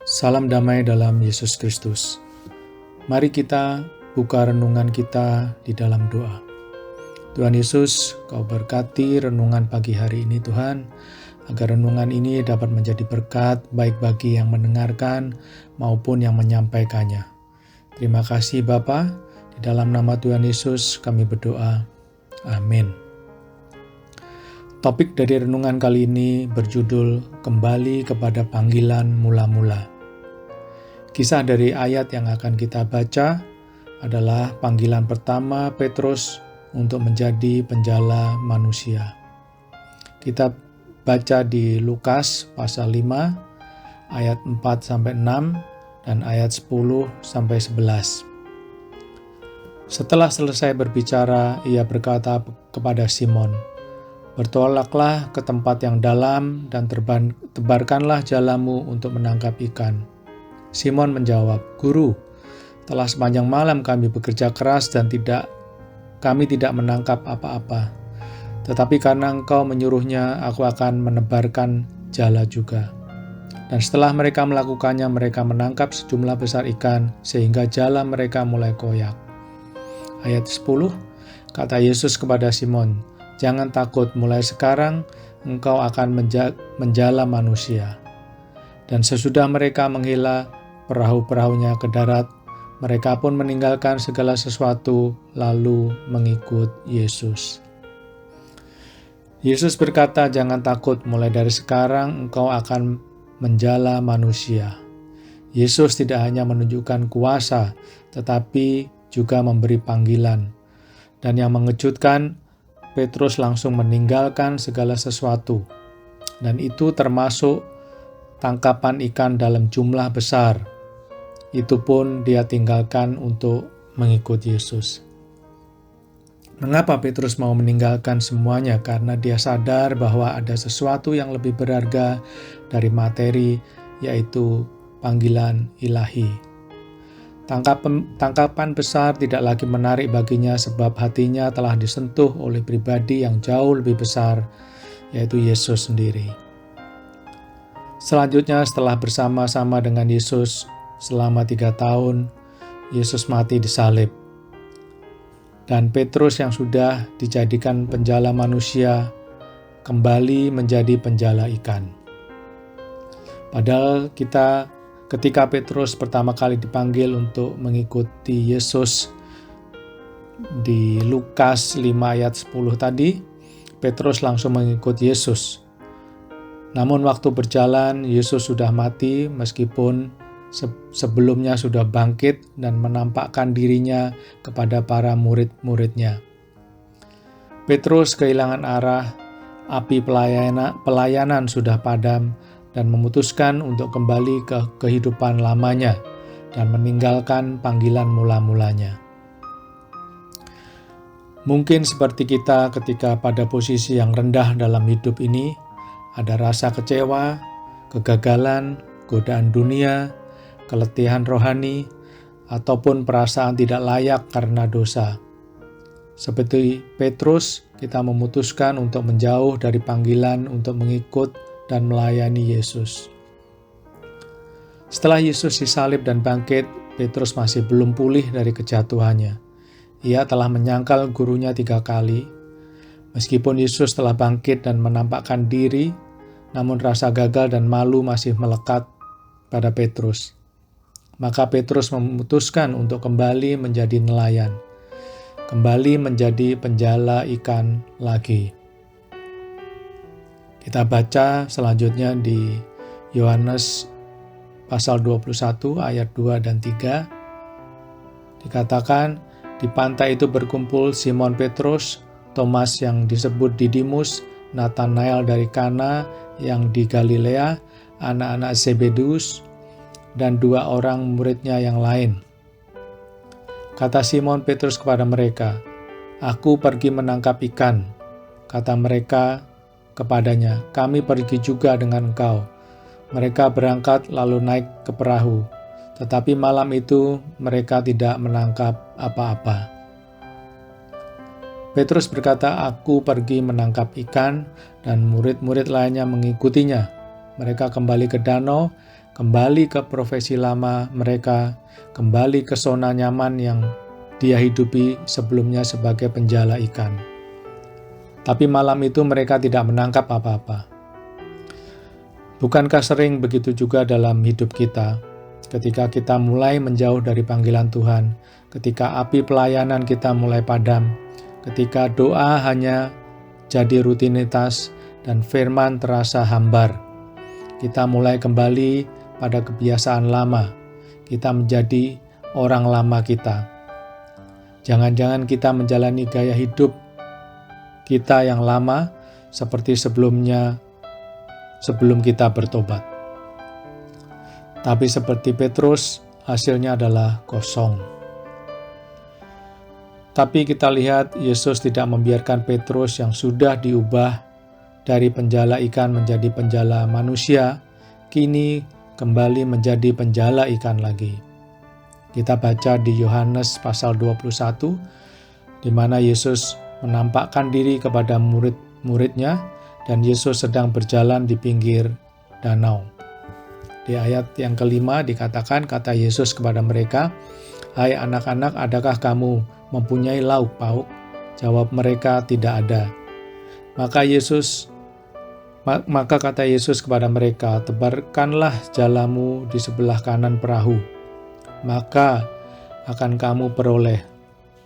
Salam damai dalam Yesus Kristus. Mari kita buka renungan kita di dalam doa. Tuhan Yesus, Kau berkati renungan pagi hari ini Tuhan, agar renungan ini dapat menjadi berkat baik bagi yang mendengarkan maupun yang menyampaikannya. Terima kasih Bapa, di dalam nama Tuhan Yesus kami berdoa. Amin. Topik dari renungan kali ini berjudul Kembali kepada Panggilan Mula-Mula. Kisah dari ayat yang akan kita baca adalah panggilan pertama Petrus untuk menjadi penjala manusia. Kita baca di Lukas pasal 5 ayat 4-6 dan ayat 10-11. Setelah selesai berbicara, ia berkata kepada Simon, "Bertolaklah ke tempat yang dalam dan tebarkanlah jalamu untuk menangkap ikan." Simon menjawab, "Guru, telah sepanjang malam kami bekerja keras dan kami tidak menangkap apa-apa. Tetapi karena Engkau menyuruhnya, aku akan menebarkan jala juga." Dan setelah mereka melakukannya, mereka menangkap sejumlah besar ikan, sehingga jala mereka mulai koyak. Ayat 10, kata Yesus kepada Simon, "Jangan takut, mulai sekarang engkau akan menjala manusia." Dan sesudah mereka menghela perahu-perahunya ke darat, mereka pun meninggalkan segala sesuatu lalu mengikut Yesus. Yesus berkata, "Jangan takut, mulai dari sekarang engkau akan menjala manusia." Yesus tidak hanya menunjukkan kuasa, tetapi juga memberi panggilan. Dan yang mengejutkan, Petrus langsung meninggalkan segala sesuatu. Dan itu termasuk tangkapan ikan dalam jumlah besar. Itu pun dia tinggalkan untuk mengikut Yesus. Mengapa Petrus mau meninggalkan semuanya? Karena dia sadar bahwa ada sesuatu yang lebih berharga dari materi, yaitu panggilan ilahi. Tangkapan besar tidak lagi menarik baginya sebab hatinya telah disentuh oleh pribadi yang jauh lebih besar, yaitu Yesus sendiri. Selanjutnya, setelah bersama-sama dengan Yesus selama 3 tahun, Yesus mati disalib. Dan Petrus yang sudah dijadikan penjala manusia kembali menjadi penjala ikan. Padahal ketika Petrus pertama kali dipanggil untuk mengikuti Yesus di Lukas 5 ayat 10 tadi, Petrus langsung mengikut Yesus. Namun waktu berjalan, Yesus sudah mati meskipun sebelumnya sudah bangkit dan menampakkan dirinya kepada para murid-muridnya. Petrus kehilangan arah, api pelayanan sudah padam, dan memutuskan untuk kembali ke kehidupan lamanya dan meninggalkan panggilan mula-mulanya. Mungkin seperti kita ketika pada posisi yang rendah dalam hidup ini, ada rasa kecewa, kegagalan, godaan dunia, keletihan rohani, ataupun perasaan tidak layak karena dosa. Seperti Petrus, kita memutuskan untuk menjauh dari panggilan untuk mengikut dan melayani Yesus. Setelah Yesus disalib dan bangkit, Petrus masih belum pulih dari kejatuhannya. Ia telah menyangkal gurunya 3 kali. Meskipun Yesus telah bangkit dan menampakkan diri, namun rasa gagal dan malu masih melekat pada Petrus. Maka Petrus memutuskan untuk kembali menjadi nelayan, kembali menjadi penjala ikan lagi. Kita baca selanjutnya di Yohanes pasal 21 ayat 2 dan 3. Dikatakan, di pantai itu berkumpul Simon Petrus, Thomas yang disebut Didimus, Nathanael dari Kana yang di Galilea, anak-anak Zebedeus, dan 2 orang muridnya yang lain. Kata Simon Petrus kepada mereka, "Aku pergi menangkap ikan." Kata mereka kepadanya, "Kami pergi juga dengan engkau." Mereka berangkat lalu naik ke perahu, tetapi malam itu mereka tidak menangkap apa-apa. Petrus berkata, "Aku pergi menangkap ikan," dan murid-murid lainnya mengikutinya. Mereka kembali ke danau, kembali ke profesi lama mereka, kembali ke zona nyaman yang dia hidupi sebelumnya sebagai penjala ikan. Tapi malam itu mereka tidak menangkap apa-apa. Bukankah sering begitu juga dalam hidup kita? Ketika kita mulai menjauh dari panggilan Tuhan, ketika api pelayanan kita mulai padam, ketika doa hanya jadi rutinitas dan firman terasa hambar, kita mulai kembali pada kebiasaan lama. Kita menjadi orang lama kita. Jangan-jangan kita menjalani gaya hidup kita yang lama seperti sebelum kita bertobat. Tapi seperti Petrus, hasilnya adalah kosong. Tapi kita lihat Yesus tidak membiarkan Petrus yang sudah diubah dari penjala ikan menjadi penjala manusia, kini kembali menjadi penjala ikan lagi. Kita baca di Yohanes pasal 21, di mana Yesus menampakkan diri kepada murid-muridnya, dan Yesus sedang berjalan di pinggir danau. Di ayat yang kelima dikatakan, kata Yesus kepada mereka, "Hai anak-anak, adakah kamu mempunyai lauk pauk?" Jawab mereka, "Tidak ada." Maka kata Yesus kepada mereka, "Tebarkanlah jalamu di sebelah kanan perahu, maka akan kamu peroleh."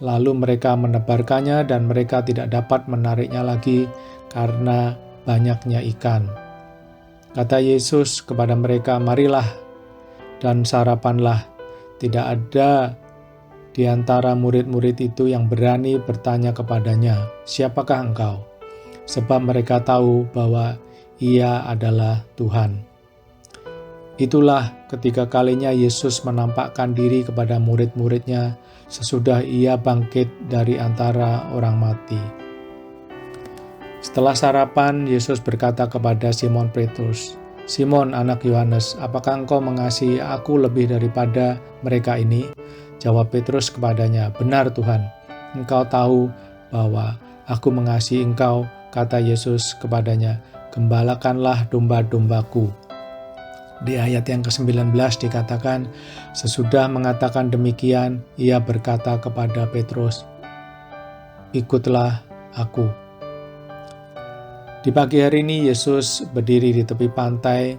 Lalu mereka menebarkannya dan mereka tidak dapat menariknya lagi karena banyaknya ikan. Kata Yesus kepada mereka, "Marilah dan sarapanlah." Tidak ada di antara murid-murid itu yang berani bertanya kepadanya, "Siapakah engkau?" Sebab mereka tahu bahwa Ia adalah Tuhan. Itulah ketiga kalinya Yesus menampakkan diri kepada murid-muridnya sesudah Ia bangkit dari antara orang mati. Setelah sarapan, Yesus berkata kepada Simon Petrus, "Simon anak Yohanes, apakah engkau mengasihi aku lebih daripada mereka ini?" Jawab Petrus kepadanya, "Benar Tuhan, Engkau tahu bahwa aku mengasihi engkau." Kata Yesus kepadanya, "Gembalakanlah domba-dombaku." Di ayat yang ke-19 dikatakan, sesudah mengatakan demikian, Ia berkata kepada Petrus, "Ikutlah aku." Di pagi hari ini Yesus berdiri di tepi pantai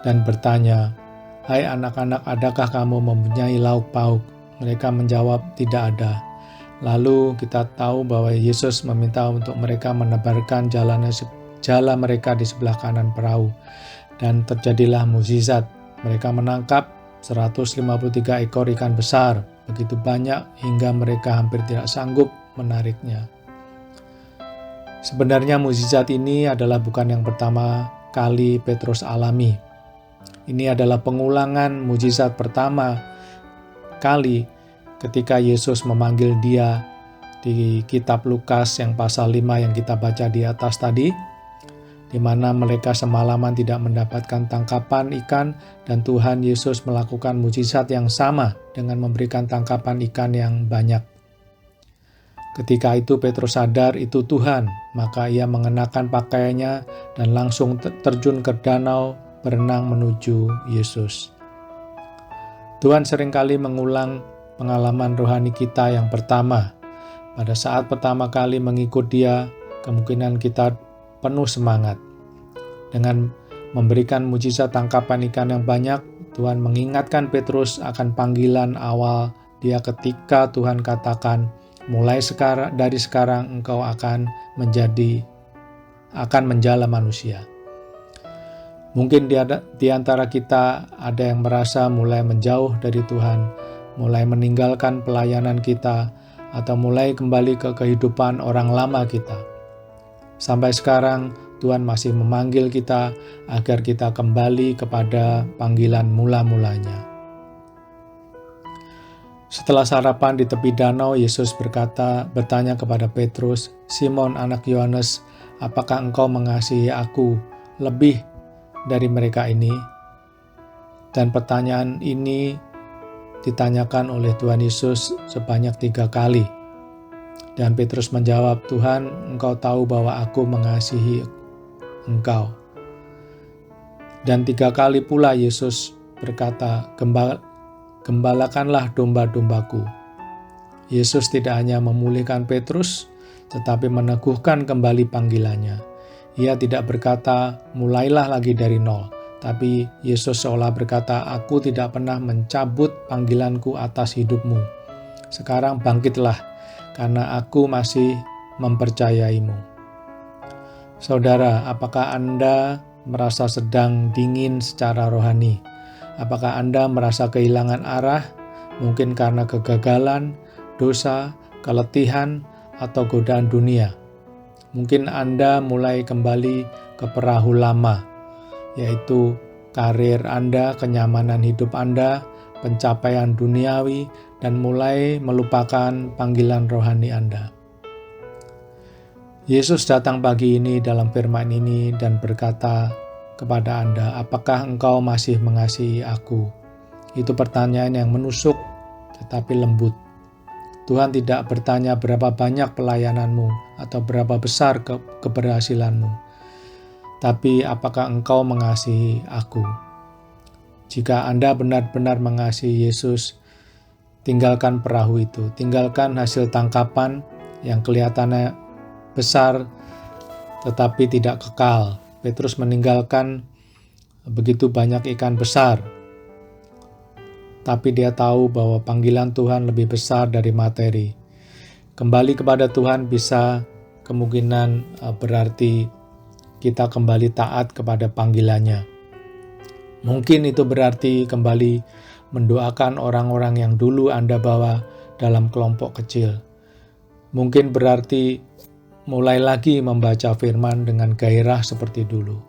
dan bertanya, "Hai anak-anak, adakah kamu mempunyai lauk pauk?" Mereka menjawab, "Tidak ada." Lalu kita tahu bahwa Yesus meminta untuk mereka menebarkan jala mereka di sebelah kanan perahu. Dan terjadilah mukjizat. Mereka menangkap 153 ekor ikan besar, begitu banyak hingga mereka hampir tidak sanggup menariknya. Sebenarnya mukjizat ini adalah bukan yang pertama kali Petrus alami. Ini adalah pengulangan mukjizat pertama kali ketika Yesus memanggil dia di kitab Lukas yang pasal 5 yang kita baca di atas tadi, di mana mereka semalaman tidak mendapatkan tangkapan ikan dan Tuhan Yesus melakukan mukjizat yang sama dengan memberikan tangkapan ikan yang banyak. Ketika itu Petrus sadar itu Tuhan, maka ia mengenakan pakaiannya dan langsung terjun ke danau berenang menuju Yesus. Tuhan seringkali mengulang pengalaman rohani kita yang pertama. Pada saat pertama kali mengikut Dia, kemungkinan kita penuh semangat. Dengan memberikan mukjizat tangkapan ikan yang banyak, Tuhan mengingatkan Petrus akan panggilan awal dia ketika Tuhan katakan, dari sekarang engkau akan menjala manusia. Mungkin di antara kita ada yang merasa mulai menjauh dari Tuhan, mulai meninggalkan pelayanan kita, atau mulai kembali ke kehidupan orang lama kita. Sampai sekarang, Tuhan masih memanggil kita agar kita kembali kepada panggilan mula-mulanya. Setelah sarapan di tepi danau, Yesus bertanya kepada Petrus, "Simon anak Yohanes, apakah engkau mengasihi aku lebih dari mereka ini?" Dan pertanyaan ini ditanyakan oleh Tuhan Yesus sebanyak 3 kali. Dan Petrus menjawab, "Tuhan, engkau tahu bahwa aku mengasihi engkau." Dan 3 kali pula Yesus berkata, "Gembalakanlah domba-dombaku." Yesus tidak hanya memulihkan Petrus, tetapi meneguhkan kembali panggilannya. Ia tidak berkata, "Mulailah lagi dari nol." Tapi Yesus seolah berkata, "Aku tidak pernah mencabut panggilanku atas hidupmu. Sekarang bangkitlah, karena aku masih mempercayaimu." Saudara, apakah Anda merasa sedang dingin secara rohani? Apakah Anda merasa kehilangan arah? Mungkin karena kegagalan, dosa, keletihan, atau godaan dunia. Mungkin Anda mulai kembali ke perahu lama, yaitu karir Anda, kenyamanan hidup Anda, pencapaian duniawi, dan mulai melupakan panggilan rohani Anda. Yesus datang pagi ini dalam firman ini dan berkata kepada Anda, "Apakah engkau masih mengasihi aku?" Itu pertanyaan yang menusuk tetapi lembut. Tuhan tidak bertanya berapa banyak pelayananmu atau berapa besar keberhasilanmu, tapi apakah engkau mengasihi aku? Jika Anda benar-benar mengasihi Yesus, tinggalkan perahu itu, tinggalkan hasil tangkapan yang kelihatannya besar tetapi tidak kekal. Petrus meninggalkan begitu banyak ikan besar, tapi dia tahu bahwa panggilan Tuhan lebih besar dari materi. Kembali kepada Tuhan bisa kemungkinan berarti kita kembali taat kepada panggilannya. Mungkin itu berarti kembali mendoakan orang-orang yang dulu Anda bawa dalam kelompok kecil. Mungkin berarti mulai lagi membaca firman dengan gairah seperti dulu.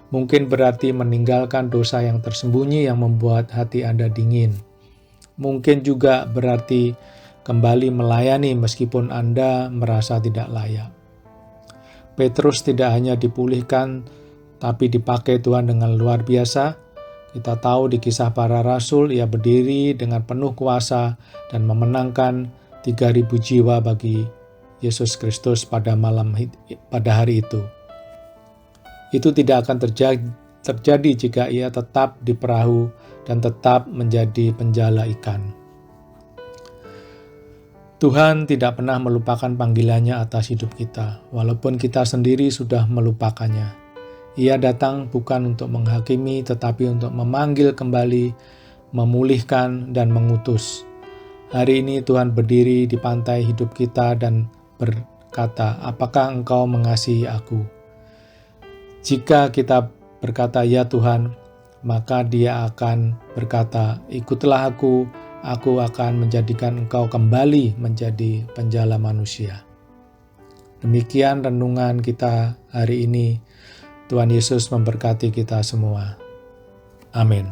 Mungkin berarti meninggalkan dosa yang tersembunyi yang membuat hati Anda dingin. Mungkin juga berarti kembali melayani meskipun Anda merasa tidak layak. Petrus tidak hanya dipulihkan, tapi dipakai Tuhan dengan luar biasa. Kita tahu di Kisah Para Rasul, ia berdiri dengan penuh kuasa dan memenangkan 3.000 jiwa bagi Yesus Kristus pada hari itu. Itu tidak akan terjadi jika ia tetap di perahu dan tetap menjadi penjala ikan. Tuhan tidak pernah melupakan panggilannya atas hidup kita, walaupun kita sendiri sudah melupakannya. Ia datang bukan untuk menghakimi, tetapi untuk memanggil kembali, memulihkan, dan mengutus. Hari ini Tuhan berdiri di pantai hidup kita dan berkata, "Apakah engkau mengasihi aku?" Jika kita berkata, "Ya Tuhan," maka Dia akan berkata, "Ikutlah aku akan menjadikan engkau kembali menjadi penjala manusia." Demikian renungan kita hari ini. Tuhan Yesus memberkati kita semua. Amin.